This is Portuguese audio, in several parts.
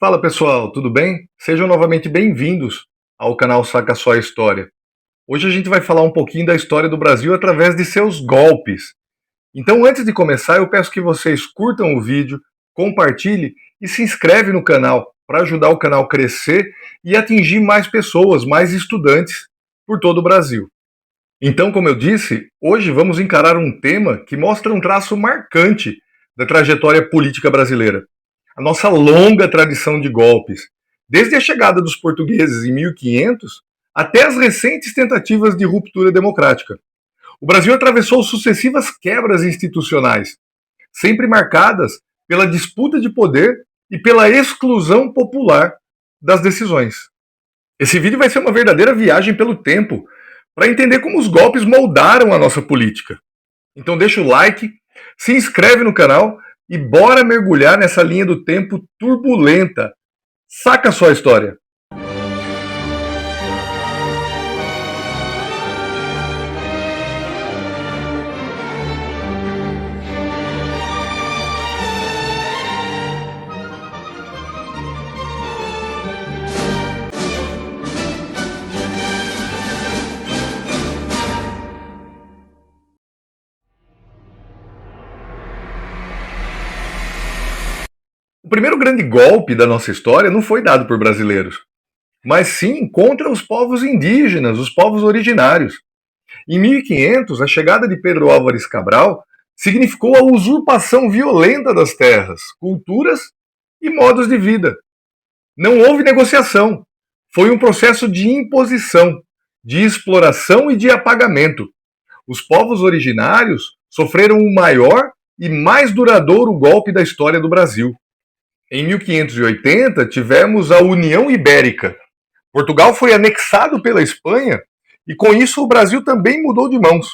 Fala pessoal, tudo bem? Sejam novamente bem-vindos ao canal Saca Só a História. Hoje a gente vai falar um pouquinho da história do Brasil através de seus golpes. Então, antes de começar, eu peço que vocês curtam o vídeo, compartilhem e se inscrevem no canal para ajudar o canal a crescer e atingir mais pessoas, mais estudantes por todo o Brasil. Então, como eu disse, hoje vamos encarar um tema que mostra um traço marcante da trajetória política brasileira: a nossa longa tradição de golpes, desde a chegada dos portugueses em 1500 até as recentes tentativas de ruptura democrática. O Brasil atravessou sucessivas quebras institucionais, sempre marcadas pela disputa de poder e pela exclusão popular das decisões. Esse vídeo vai ser uma verdadeira viagem pelo tempo para entender como os golpes moldaram a nossa política. Então deixa o like, se inscreve no canal e bora mergulhar nessa linha do tempo turbulenta. Saca só a história. O primeiro grande golpe da nossa história não foi dado por brasileiros, mas sim contra os povos indígenas, os povos originários. Em 1500, a chegada de Pedro Álvares Cabral significou a usurpação violenta das terras, culturas e modos de vida. Não houve negociação. Foi um processo de imposição, de exploração e de apagamento. Os povos originários sofreram o maior e mais duradouro golpe da história do Brasil. Em 1580, tivemos a União Ibérica. Portugal foi anexado pela Espanha e, com isso, o Brasil também mudou de mãos.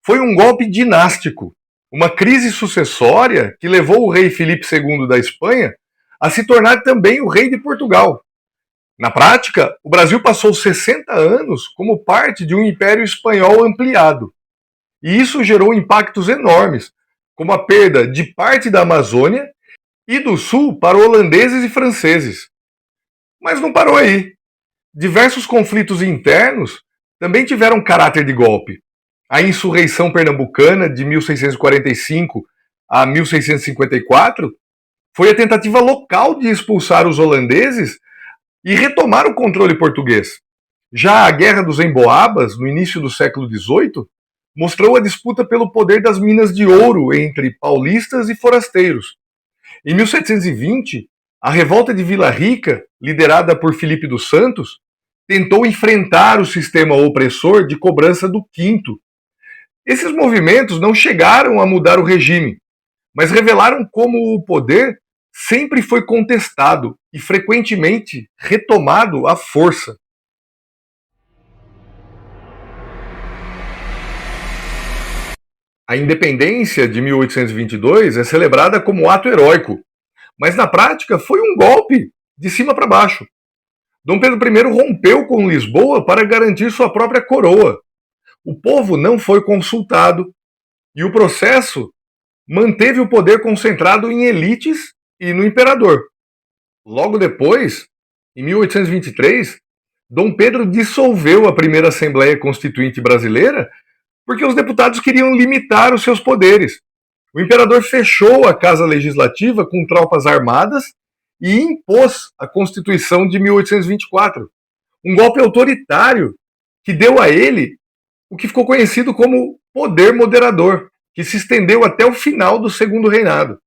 Foi um golpe dinástico, uma crise sucessória que levou o rei Filipe II da Espanha a se tornar também o rei de Portugal. Na prática, o Brasil passou 60 anos como parte de um império espanhol ampliado. E isso gerou impactos enormes, como a perda de parte da Amazônia e do sul para holandeses e franceses. Mas não parou aí. Diversos conflitos internos também tiveram caráter de golpe. A insurreição pernambucana de 1645 a 1654 foi a tentativa local de expulsar os holandeses e retomar o controle português. Já a Guerra dos Emboabas, no início do século XVIII, mostrou a disputa pelo poder das minas de ouro entre paulistas e forasteiros. Em 1720, a revolta de Vila Rica, liderada por Filipe dos Santos, tentou enfrentar o sistema opressor de cobrança do quinto. Esses movimentos não chegaram a mudar o regime, mas revelaram como o poder sempre foi contestado e frequentemente retomado à força. A independência de 1822 é celebrada como ato heróico, mas na prática foi um golpe de cima para baixo. Dom Pedro I rompeu com Lisboa para garantir sua própria coroa. O povo não foi consultado e o processo manteve o poder concentrado em elites e no imperador. Logo depois, em 1823, Dom Pedro dissolveu a primeira Assembleia Constituinte Brasileira porque os deputados queriam limitar os seus poderes. O imperador fechou a Casa Legislativa com tropas armadas e impôs a Constituição de 1824, um golpe autoritário que deu a ele o que ficou conhecido como poder moderador, que se estendeu até o final do segundo reinado.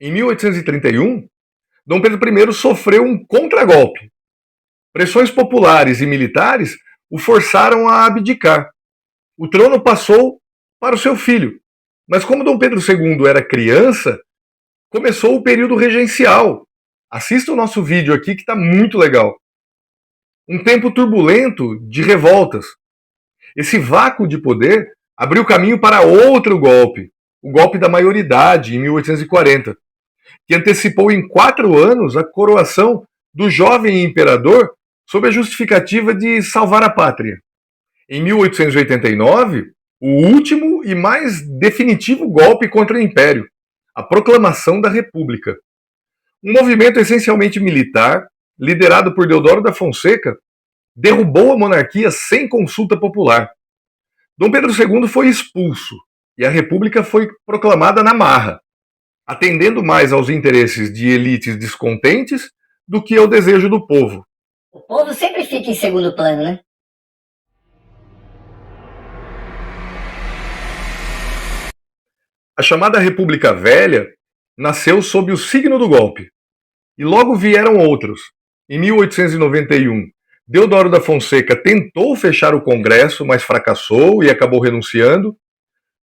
Em 1831, Dom Pedro I sofreu um contragolpe. Pressões populares e militares o forçaram a abdicar. O trono passou para o seu filho, mas como Dom Pedro II era criança, começou o período regencial. Assista o nosso vídeo aqui que está muito legal. Um tempo turbulento de revoltas. Esse vácuo de poder abriu caminho para outro golpe, o golpe da maioridade, em 1840, que antecipou em 4 anos a coroação do jovem imperador sob a justificativa de salvar a pátria. Em 1889, o último e mais definitivo golpe contra o Império, a proclamação da República. Um movimento essencialmente militar, liderado por Deodoro da Fonseca, derrubou a monarquia sem consulta popular. Dom Pedro II foi expulso e a república foi proclamada na marra, atendendo mais aos interesses de elites descontentes do que ao desejo do povo. O povo sempre fica em segundo plano, né? A chamada República Velha nasceu sob o signo do golpe. E logo vieram outros. Em 1891, Deodoro da Fonseca tentou fechar o Congresso, mas fracassou e acabou renunciando.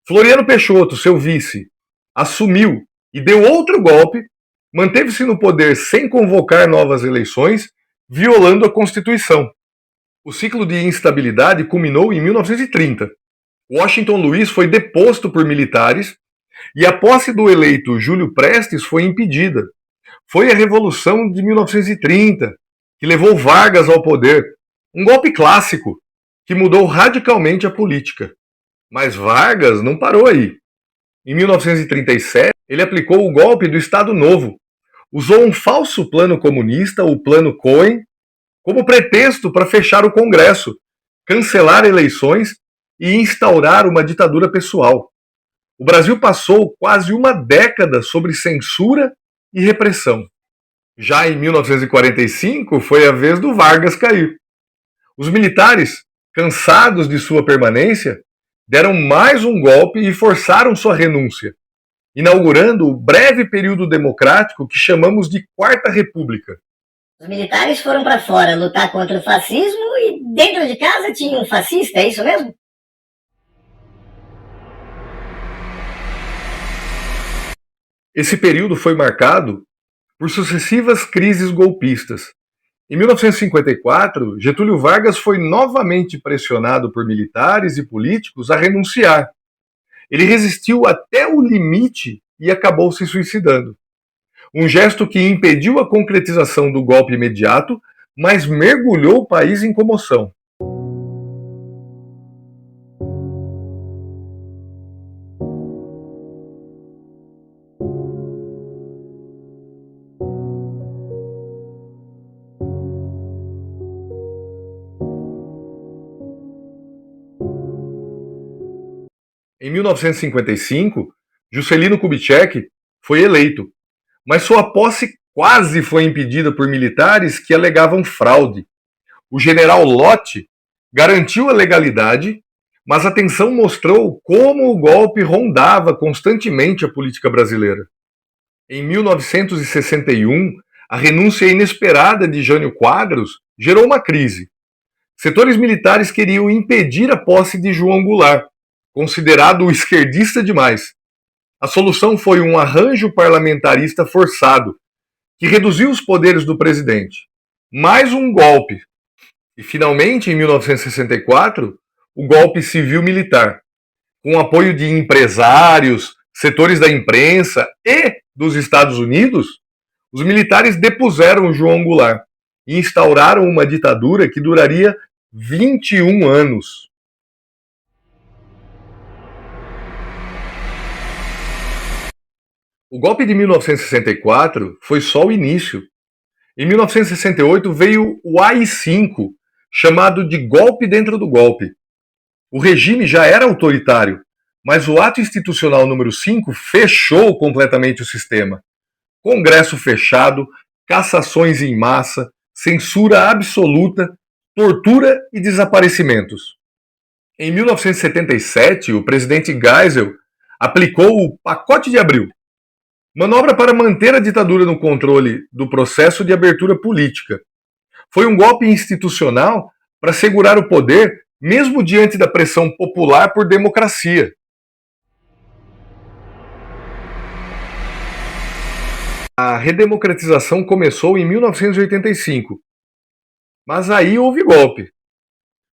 Floriano Peixoto, seu vice, assumiu e deu outro golpe, manteve-se no poder sem convocar novas eleições, violando a Constituição. O ciclo de instabilidade culminou em 1930. Washington Luiz foi deposto por militares e a posse do eleito Júlio Prestes foi impedida. Foi a Revolução de 1930 que levou Vargas ao poder, um golpe clássico que mudou radicalmente a política. Mas Vargas não parou aí. Em 1937, ele aplicou o golpe do Estado Novo. Usou um falso plano comunista, o Plano Cohen, como pretexto para fechar o Congresso, cancelar eleições e instaurar uma ditadura pessoal. O Brasil passou quase uma década sob censura e repressão. Já em 1945, foi a vez do Vargas cair. Os militares, cansados de sua permanência, deram mais um golpe e forçaram sua renúncia, inaugurando o breve período democrático que chamamos de Quarta República. Os militares foram para fora lutar contra o fascismo e dentro de casa tinha um fascista, é isso mesmo? Esse período foi marcado por sucessivas crises golpistas. Em 1954, Getúlio Vargas foi novamente pressionado por militares e políticos a renunciar. Ele resistiu até o limite e acabou se suicidando. Um gesto que impediu a concretização do golpe imediato, mas mergulhou o país em comoção. Em 1955, Juscelino Kubitschek foi eleito, mas sua posse quase foi impedida por militares que alegavam fraude. O general Lott garantiu a legalidade, mas a tensão mostrou como o golpe rondava constantemente a política brasileira. Em 1961, a renúncia inesperada de Jânio Quadros gerou uma crise. Setores militares queriam impedir a posse de João Goulart, considerado o esquerdista demais. A solução foi um arranjo parlamentarista forçado, que reduziu os poderes do presidente. Mais um golpe. E, finalmente, em 1964, o golpe civil-militar, com apoio de empresários, setores da imprensa e dos Estados Unidos, os militares depuseram João Goulart e instauraram uma ditadura que duraria 21 anos. O golpe de 1964 foi só o início. Em 1968 veio o AI-5, chamado de golpe dentro do golpe. O regime já era autoritário, mas o ato institucional número 5 fechou completamente o sistema. Congresso fechado, cassações em massa, censura absoluta, tortura e desaparecimentos. Em 1977, o presidente Geisel aplicou o Pacote de Abril, manobra para manter a ditadura no controle do processo de abertura política. Foi um golpe institucional para segurar o poder, mesmo diante da pressão popular por democracia. A redemocratização começou em 1985, mas aí houve golpe.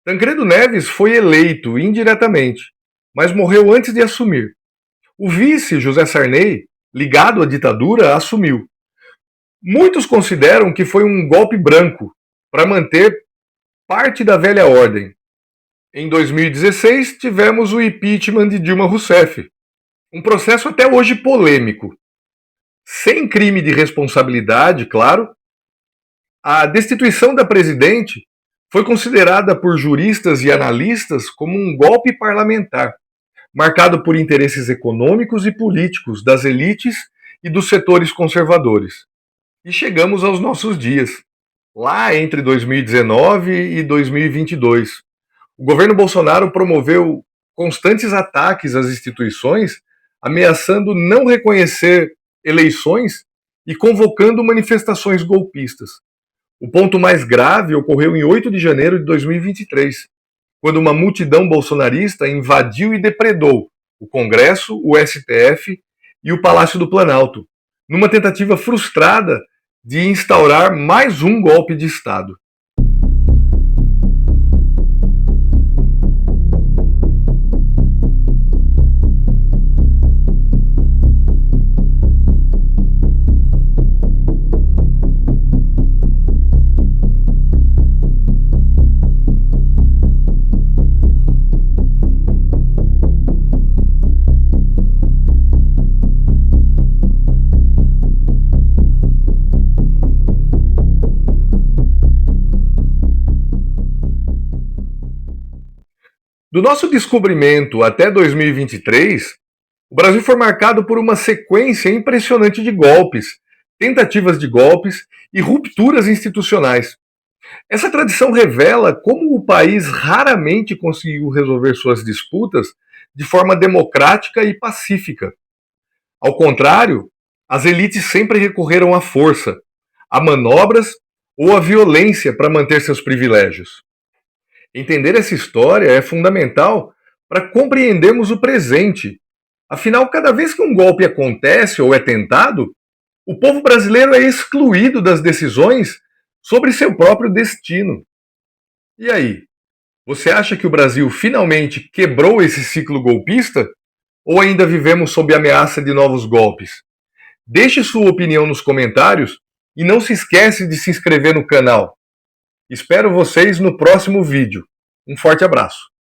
Tancredo Neves foi eleito indiretamente, mas morreu antes de assumir. O vice, José Sarney, ligado à ditadura, assumiu. Muitos consideram que foi um golpe branco para manter parte da velha ordem. Em 2016, tivemos o impeachment de Dilma Rousseff, um processo até hoje polêmico. sem crime de responsabilidade, claro. A destituição da presidente foi considerada por juristas e analistas como um golpe parlamentar, marcado por interesses econômicos e políticos das elites e dos setores conservadores. E chegamos aos nossos dias, lá entre 2019 e 2022. O governo Bolsonaro promoveu constantes ataques às instituições, ameaçando não reconhecer eleições e convocando manifestações golpistas. O ponto mais grave ocorreu em 8 de janeiro de 2023, quando uma multidão bolsonarista invadiu e depredou o Congresso, o STF e o Palácio do Planalto, numa tentativa frustrada de instaurar mais um golpe de Estado. Do nosso descobrimento até 2023, o Brasil foi marcado por uma sequência impressionante de golpes, tentativas de golpes e rupturas institucionais. Essa tradição revela como o país raramente conseguiu resolver suas disputas de forma democrática e pacífica. Ao contrário, as elites sempre recorreram à força, a manobras ou à violência para manter seus privilégios. Entender essa história é fundamental para compreendermos o presente. Afinal, cada vez que um golpe acontece ou é tentado, o povo brasileiro é excluído das decisões sobre seu próprio destino. E aí, você acha que o Brasil finalmente quebrou esse ciclo golpista? Ou ainda vivemos sob ameaça de novos golpes? Deixe sua opinião nos comentários e não se esquece de se inscrever no canal. Espero vocês no próximo vídeo. Um forte abraço.